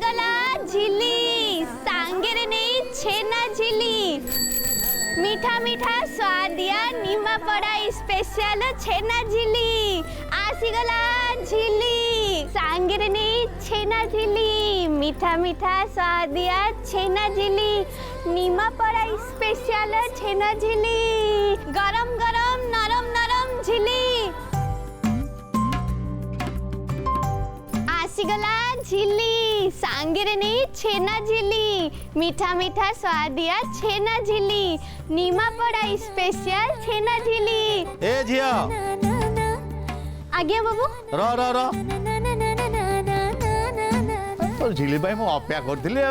आसीगला झिली सांगेरे नहीं छेना झिली मीठा मीठा स्वादिया निमापड़ा स्पेशल छेना झिली आसीगला झिली सांगेरे नहीं छेना झिली मीठा मीठा स्वादिया छेना झिली निमापड़ा स्पेशल छेना झिली गरम गरम नरम नरम झिली आसीगला झिली सांगेरे नहीं छेना झिली मीठा मीठा स्वादिया छेना झिली निमापड़ा स्पेशल छेना झिली। ए झिया आज्ञा बाबू रा रा रा तो झिली भाई मु अपेक्षा करथिले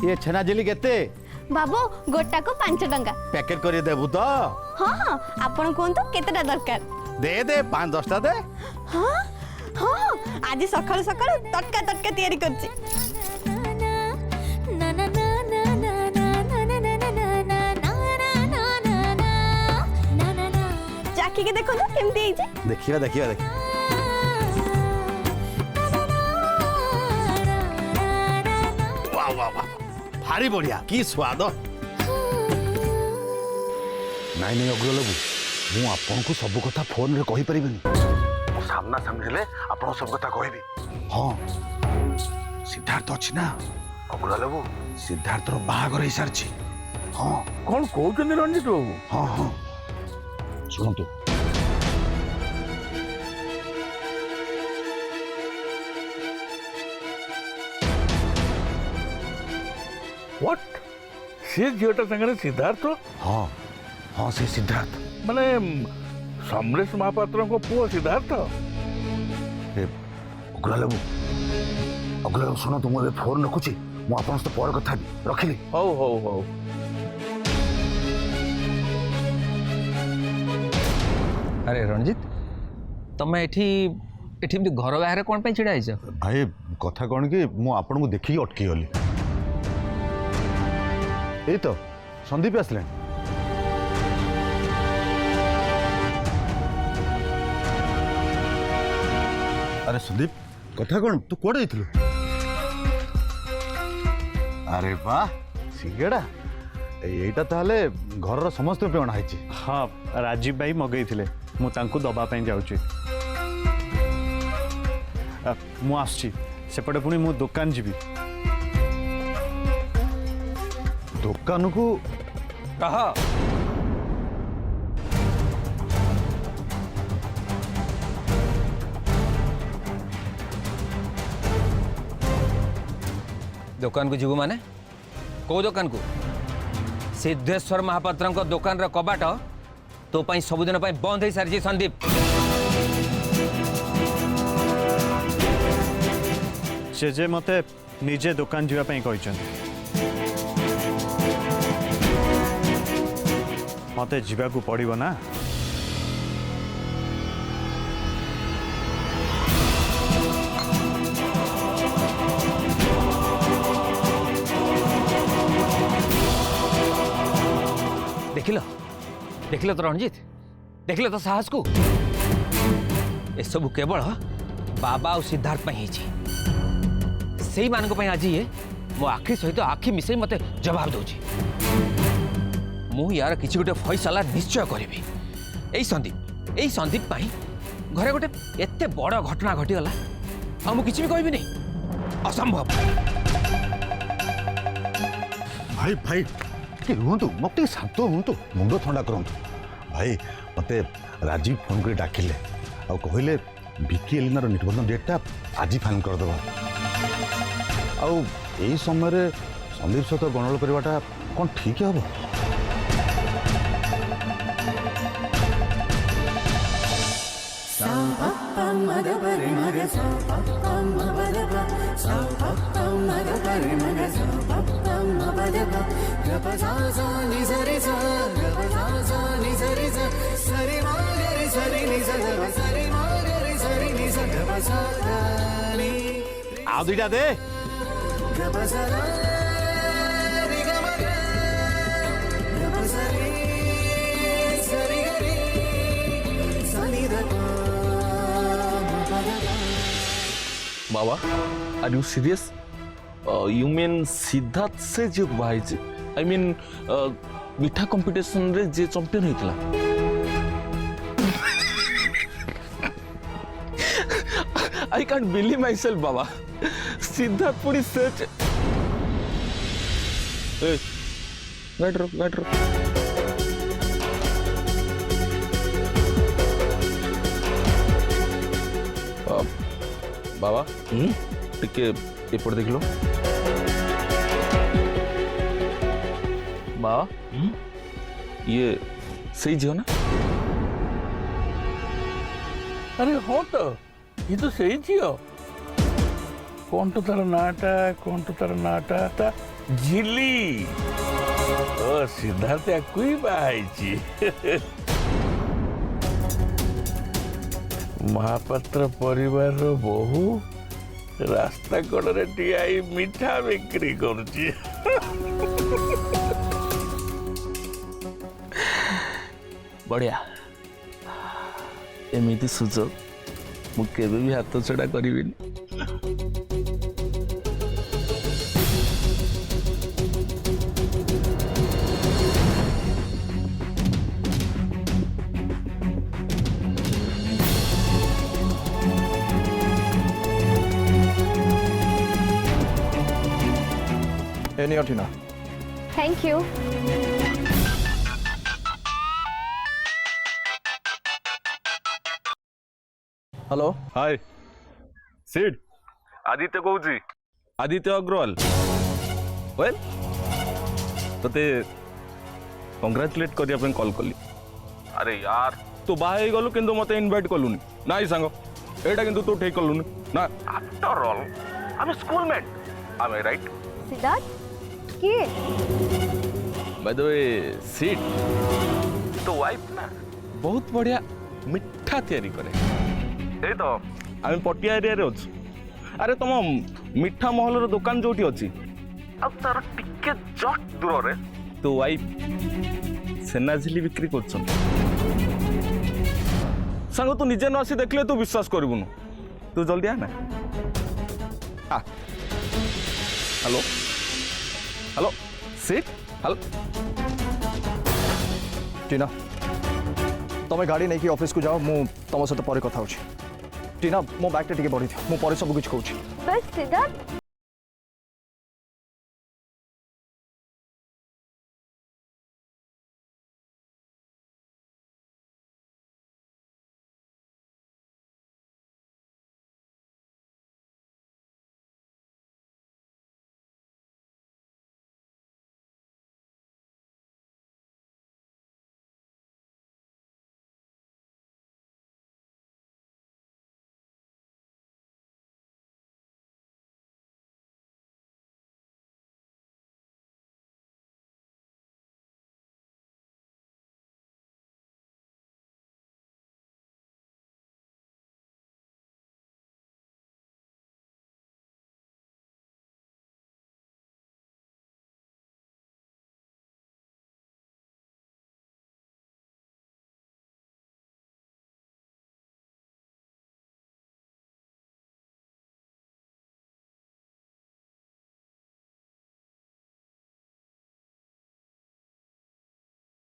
ये छेना झिली केते बाबू गोटा को 5 टंका पैकेट करी देबु तो हाँ हाँ आपण कोंतो केतेटा दरकार दे दे 5-10टा दे हाँ हाँ आज सकाळु सकाळु तटका तटका तयारी करछि जाकी के देखो ना केमती है जे देखिया देखिया देख वाह वाह वाह भारी बढ़िया की स्वाद नाई नहीं अग्र लगू मु आपन को सब कथा फोन रे कहि परिबेनी सामना सामने ले आपन सब कथा कहबी हां सिद्धार्थ अछि ना अग्र लगू सिद्धार्थ रो बाहागर हिसार छी हां कौन कहते रंजित बाबू हां हां सुनतु व्हाट से झीटा संगे सिद्धार्थ हाँ हाँ से सिद्धार्थ माने समरेश महापात्र को पुओ सिद्धार्थ अगला सुनो तुम फोन रखुची मु आपन से पर कथा रखिली हौ हौ हौ अरे रणजित तमे एठी घर बाहर कौन पे छिड़ा आइछ भाई कथा कौन कि मु आपन को देखि अटकी गली ए तो संदीप आसले अरे संदीप कथा कौन तू कोड़े जाइथिलु अरे वाह सिगेड़ा एटा ताले घर समस्त पे अणा हैछि हाँ राजीव भाई मगई थिले मु तांकु दबा पे जाउची मु आसची सेपटे पुणी मु दुकान जीवी दुकान को कहा दुकान को जीवु माने को दुकान को सिद्धेश्वर महापात्र को दुकान रो कबाट तो पई सबुदिन पई बंद हो सारी संदीप से जे मते निजे दुकान जीवा पे कहिछन मते जीवा को पड़िबो ना देखिल तो रणजित देखिल तो साहस को ए सब केवल बाबा और सिद्धार्थ से मान आज ये मो आखि सहित आखि मिसई मते जवाब दौची मु यार किसी गोटे फैसला निश्चय करी यही संदीप घरे गोटे एते बड़ घटना घटीगला आ मु किसी भी कहबी नहीं असंभव भाई भाई कि रुहतु मत शांत हूँ मुंड ठंडा करूँ भाई मत राजीव फोन कर डाकिले आ कहले विकी एलिनार निबंधन डेटा आज फाइनल करदे आई समय संदीप सहित गणल करवाटा कौन ठीक हम आ दुईटा दे बाबा are you serious you mean Siddharth से जे भाई आई मीन मिठा कंपटीशन रे जे चैंपियन होइतला I can't believe myself बाबा सिद्धार्थ पुरी सच गाइड बाबा टिके एपट देख लो बाबा ये सही झील ना अरे हाँ तो ये तो सही झील कौन तो तार नाटा ता झिली ओ सिद्धार्थ याकू ही बाहायची महापात्र परिवार बहु रास्ता कड़े ठियाई मिठा बिक्री करुची बढ़िया एमती सुजोग मु केबे भी हाथ छड़ा करिबिनी एनी और Tina thank you. Hello hi सीड आदित्य कहूची आदित्य अग्रवाल वेल तते कंग्रेचुलेट करिया कॉल कली अरे यार तू बाहे गलु किंतु मते इनवाइट कलुनी नाई सांग एटा किंतु तू ठीक कलुनी ना after all I am schoolmate I am right Siddharth के बाय द वे सीड तो वाइफ ना बहुत बढ़िया मिठा तैयारी करे ए तो आम पटिया एरिया रे अच्छु अरे तुम मिठा महल दुकान जो अच्छी अब तार टिके जस्ट दूर रे तो वाइफ सेनाझिली बिक्री कर सांग तू निजे न आसी देखले तू विश्वास करबुनु तू जल्दी आ ना हेलो हेलो सीट हेलो टीना तुम्हें गाड़ी नहीं कि ऑफिस को जाओ मु तुम सहित पर कथा होची टीना मो बैग टे बढ़ी थी मु पर सब कुछ कहूची बस सिद्धार्थ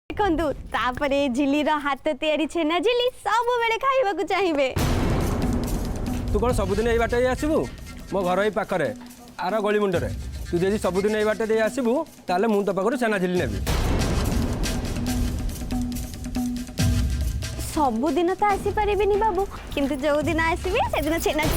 देखंतु तापरे झिली रो हाथ तैयारी छेना झिली सब बेले खाइबा को चाहिबे तू कौन सबुदिन ये बाटे आसबू मो घर ही पाखरे आर गली मुंडे तू जब सबुदिन ये बाटे आसबू ताले मु तो पाखर छेना झिली नेबी सबुदिन तो आसी परिबिनी बाबू किंतु जो दिन आसीबे से दिन छेना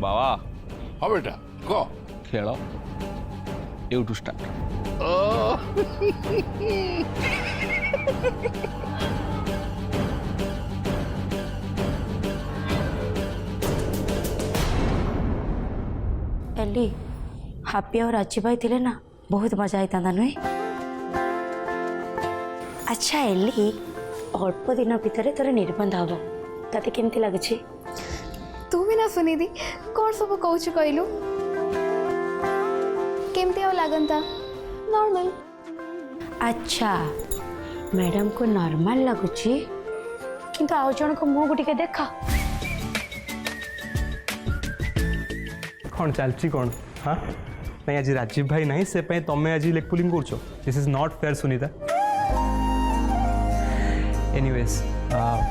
बाबा हाँ बेटा कह खेल यूट्यूब स्टार्ट एली हापी और राजी भाई थे ना बहुत मजा आई था नुहे। अच्छा एली अल्प दिन भितर तोर निबंध हम तते केमती लगुच? तू भी ना सुनी दी कौन सब कहूँ कहलु केमती आ लगता नॉर्मल। अच्छा मैडम को नॉर्मल लगुच किंतु आउ जन को मुँह को टिके देखा कौन चलची कौन हाँ नहीं आज राजीव भाई नहीं से तमें आज लेग पुलिंग कर this is not fair Sunita. Anyways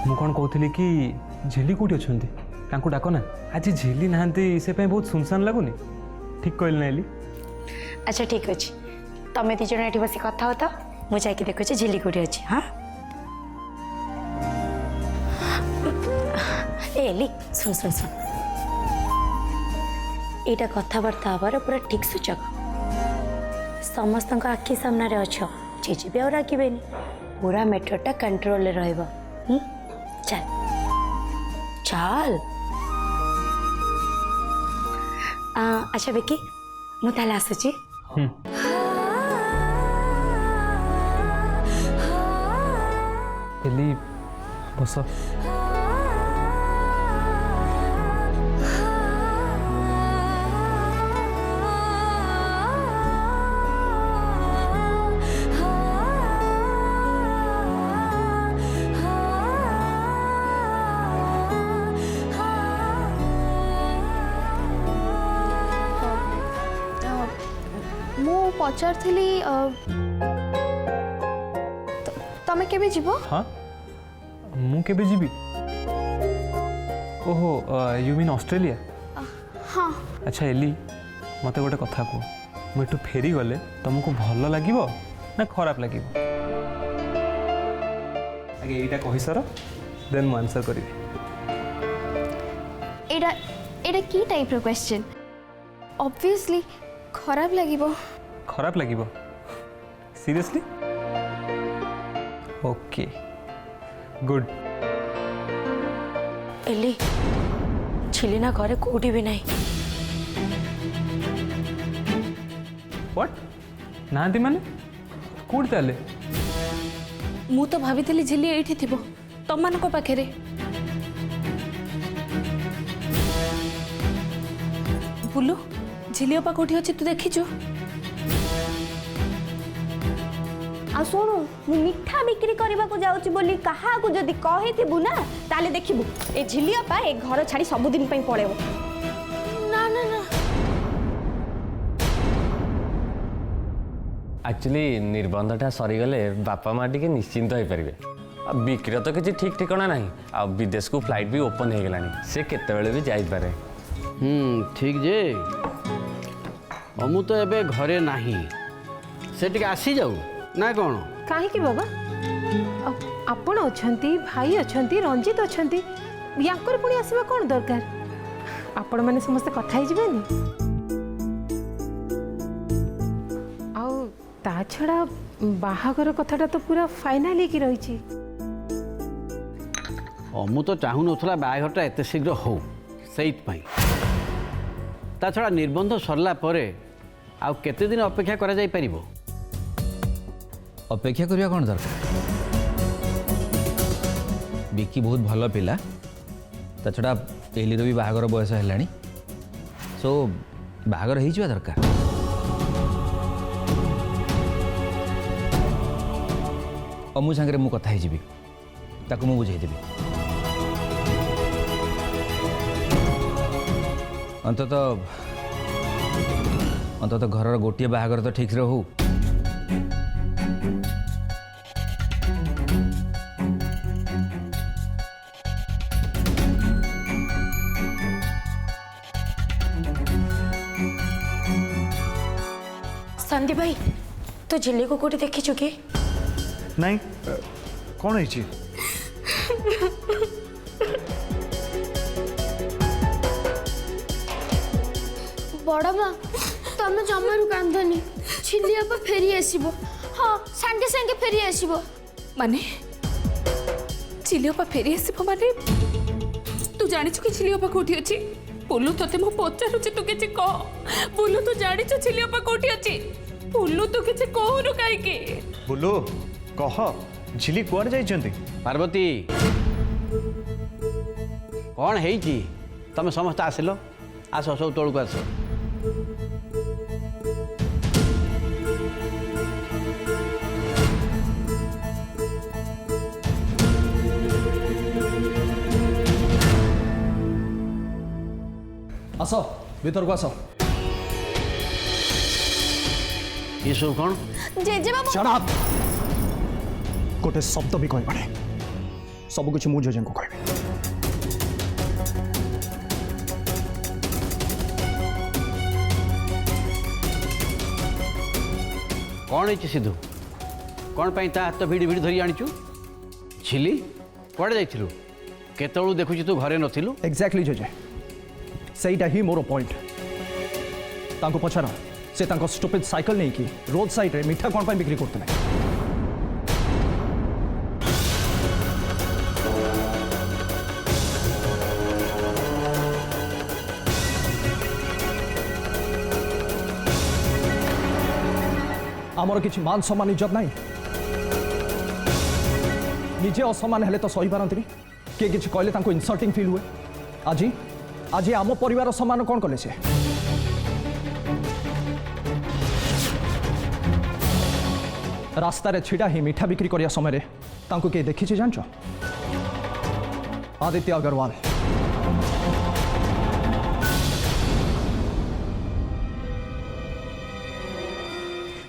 मु कौन कहती कि झिली कौटी अच्छा डाक ना आज झिली नहांती से बहुत सुनसान लगुनि ठीक कहल ना एली? अच्छा ठीक अच्छे तमें दी जन ये बस कथा हो तो मुझे देखुचे झिली कौटी अच्छी। हाँ एली सुन सुन सुन यहाँ कथबार्ता हबार पूरा ठीक सूचक समस्त आखि सामने अच्छ चीज भी और रागेनि पूरा मेटरटा कंट्रोल रहिबो। चल चल अच्छा बेकी मु ताले आसुची। एली बस पचारि तमें केबे जीवो? हाँ मु केबे जीवी? ओहो यू मीन ऑस्ट्रेलिया? हाँ अच्छा एली मत गोटे कथा कह मुझे फेरी गले तुमको भल लगे ना खराब लगे? आगे यहीटा कही सर देन मु आंसर करी। एडा एडा की टाइप रो क्वेश्चन? ऑब्वियसली खराब लागिबो। खराब लगे? सीरियसली? Okay good. एली छिलिना घरे कोठी भी नहीं। व्हाट नांती माने कोठी ताले? मु तो भाभी झिली एठी थिबो तम मानको पाखेरे। बुलू झिली अपा कोठी अछि तू देखिछु? आ सुनु मु मिठा बिक्री करबा को जाउची बोली कहा को जदी कहिथिबु ना ताले देखिबु ए झिलियपा ए घर छाड़ी सब दिन पई पळेबो। ना ना ना एक्चुअली निबंधटा सरीगले बापा माँ टी निश्चिंत हो पारे। बिक्री तो किसी ठीक ठिकाना ना आ विदेश को फ्लाइट भी ओपन हो गलानी से केतेबेले भी जाइपारे। ठीक जे अमु तो एबे घरे नाही से टिके आसी जाऊ ना कौन? काहे की बाबा आपण अछंती भाई अछंती रंजित अछंती याकर पुणी आसीबा कोन दरकार? आपण माने समस्त कथा ही जिबेनी आउ ता छड़ा बाहागर कथाटा तो पूरा फाइनल की रही। अमु तो चाहू नथला बाहाघरटा एते शीघ्र हो सेइत पई ता छड़ा निबंध सरला परे आउ केते दिन अपेक्षा करा जाई परिबो? अपेक्षा करिया कौन दरकार? विकी बहुत भल पिला ता छड़ा एलिर भी बाहागर बयस है सो बाहागर हो जावा दरकार। अमु सांगे मु कथा ही ताकू मु बुझेदेवी अंततः घर गोटे बाहागर तो ठीक से हो। संदीप भाई तो झिली को कोठी देखी चुकी? नहीं कौन है जी? बड़ माँ तुम जमारू कांदनी झिली आप फेरी आसब हाँ सांगे सांगे फेरी आसब माने झिलियोपा फेरी आसब माने तू जानिଛୁ कि झिलियोपा कोठी अछि बोलू तते मो पचारुछि तू किछि कह बोलू तू जानिछु झिलियोपा कोठी अछि बोलू तू किछि कहनु काई के बोलो कह झिली कुआड़े जाइछंती पार्वती कौन है तुम समस्त आसिल आस सब तौक आस आस भीतर को आस ये सब कौन जेजे बाबू शट अप गोटे शब्द भी कह पारे सब कुछ मु जेजे को कहबे कौन है सिद्धू कौन पाई ता हाथ भिड़ी भिड़ी धरी आनीचु झिली कुआड़े जाइथिलु केतळु देखुछि तू घरे नथिलु एक्जाक्टली जेजे सहीटा ही मोर पॉइंट तांको पछार से तांको स्टुपिड साइकिल नहीं कि रोड साइड रे मिठा कौन पाई बिक्री करते आमर किछि मान सम्मान इज्जत नहीं निजे असम्मान हेले तो सही पारंती किए किछि कहले तांको इनसल्टिंग फील हुए आज आज आम परिवार सम्मान कौन कले से रास्ता रे छिड़ा ही मिठा बिक्री करिया समय रे तांको के देखि जान आदित्य अग्रवाल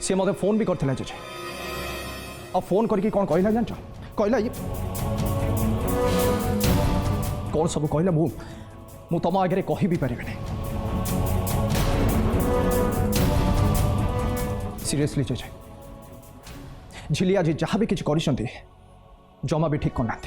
सी मत फोन भी करथिला जे अब फोन करके कौन कहला जान कहला ये कौन सब कहला मु तुम आगे कहि भी पारे सीरियसली जे झिली आज जहाँ भी किसी कर जमा भी ठीक करना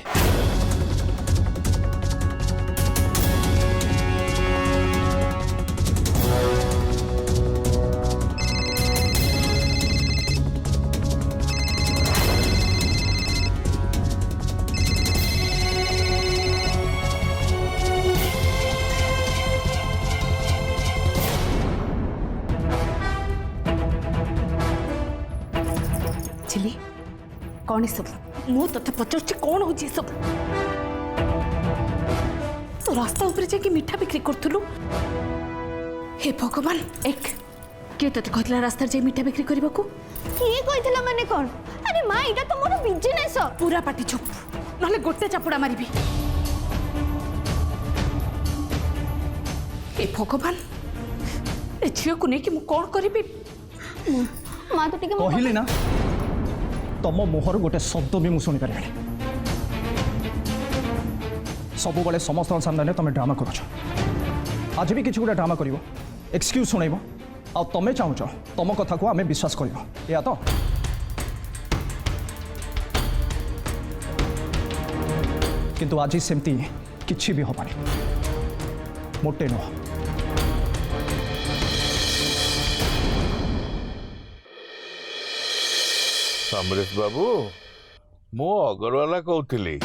कौन सब मु तते पचार कौन हो सब तो रास्ता ऊपर जाके मीठा बिक्री करथुलु हे भगवान एक के तते कहला रास्ता जाई मीठा बिक्री करबा को किए कहथिला माने कौन अरे मां एटा तो मोर बिजनेस पूरा पाटी चुप नले गोटे चापुड़ा मारिबी हे भगवान ए झियो को नै कि मु कोन करबी मां तो टिके कहले ना तुम मुहर गोटे शब्द भी मुझे शुणी सब बड़े समस्त सामने तुम ड्रामा कर आज भी किसी गोटे ड्रामा कर एक्सक्यूज शुणव आ तुम चाहूच तुम कथा को आम विश्वास कर या तो किंतु आज सेमती किसी भी हबानी मोटे नुह समरेश बाबू मु अगरवाला कहूली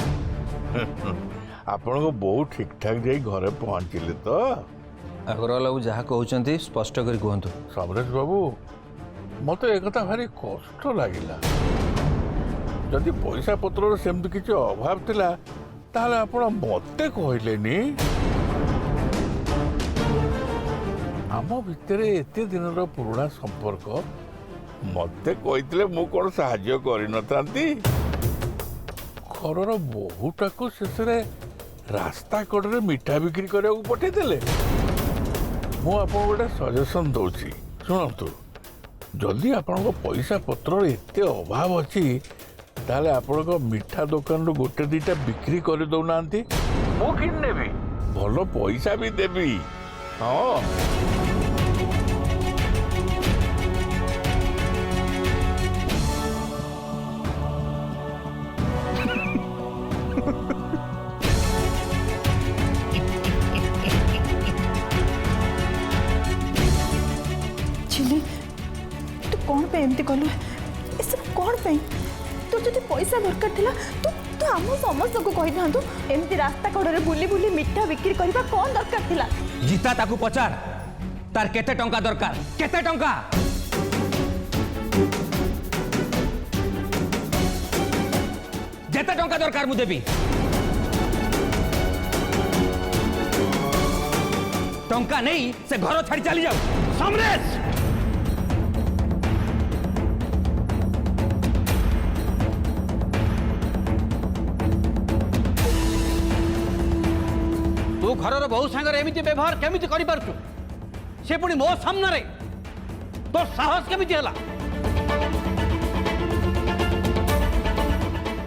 आपण को बहुत ठीक ठाक जाई घरे पहुंचले तो अग्रवाल बाबू जहाँ कहते स्पष्ट कर कहतु समरेश बाबू मत एक भारी कष्ट लगिला जदि पैसा पत्र सेमती किसी अभाव थिला ताहले आपण मते कहलेनी आम भितर एते दिन पुराना संपर्क मते कहते मु कौन साहाय्य करनथांती घर बहुटा को शेष रास्ता कड़े मिठा बिक्री करने को पठे देले मु आपको गोटे सजेसन दौची शुणु जदि आपण पैसा पत्र एते अभाव अच्छी ताले आपण मिठा दुकान रू गोटे दीटा बिक्री कर दौना मु किन नेबी भल पैसा भी देवी हाँ पे एमती कलु ए सब कौन पे तो जदि पैसा दरकार थिला तो तो हम समस्त को कहि थांतु एमती रास्ता कड़े बुली बुली मिठा बिक्री करबा कौन दरकार थिला। जीता ताकू पचार तार केते टंका दरकार केते टंका जेते टंका दरकार मु देबी टंका नहीं से घर छाड़ी चली जाओ समरेश। तू घर बहु सांगे एमती व्यवहार केमी कर से पुणी मो सामने तो साहस केमी है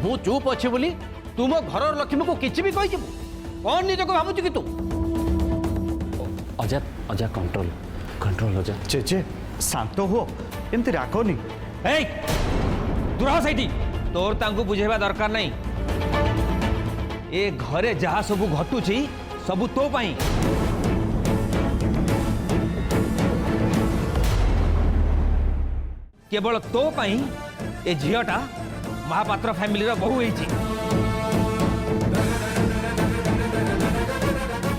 मु चुप अच्छी बोली तू मो घर लक्ष्मी को किसी भी कही कौन निज को भावुँ कि तू अजा अजा कंट्रोल कंट्रोल अजा चेचे शांत हो एमती रागनी दूर हो सही तोर तांको बुझेबा दरकार नहीं ए घरे जहाँ सब घटुची सबू तो पाई केवल तो पाई ए झीटा महापात्र फैमिली रो बहु होईची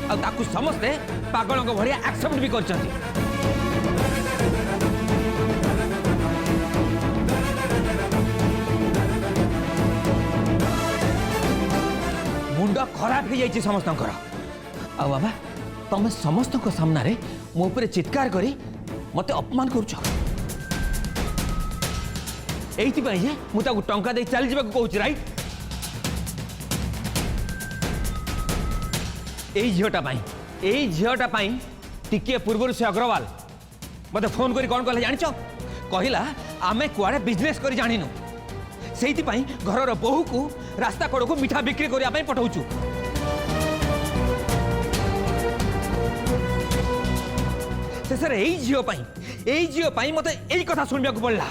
आ ताकू समस्ते पागलों को भरिया एक्सेप्ट भी करछंती। मुंड खराब हो जाइए समस्त आ बाबा तुम समस्त सामने मो ऊपर चित्कार करी मत अपमान करुच ये मुझे टंका दे चली जावा कहूँ राइट यही झीटा टिके पूर्व से अग्रवाल मत फोन करी कौन कहला जानिच कहला आमे कुआड़े बिजनेस करी जानिनु से घर बहु को रास्ता कड़ को मिठा बिक्री करने पठाऊचु शेष यही झील मत यही कथा शुणा पड़ा।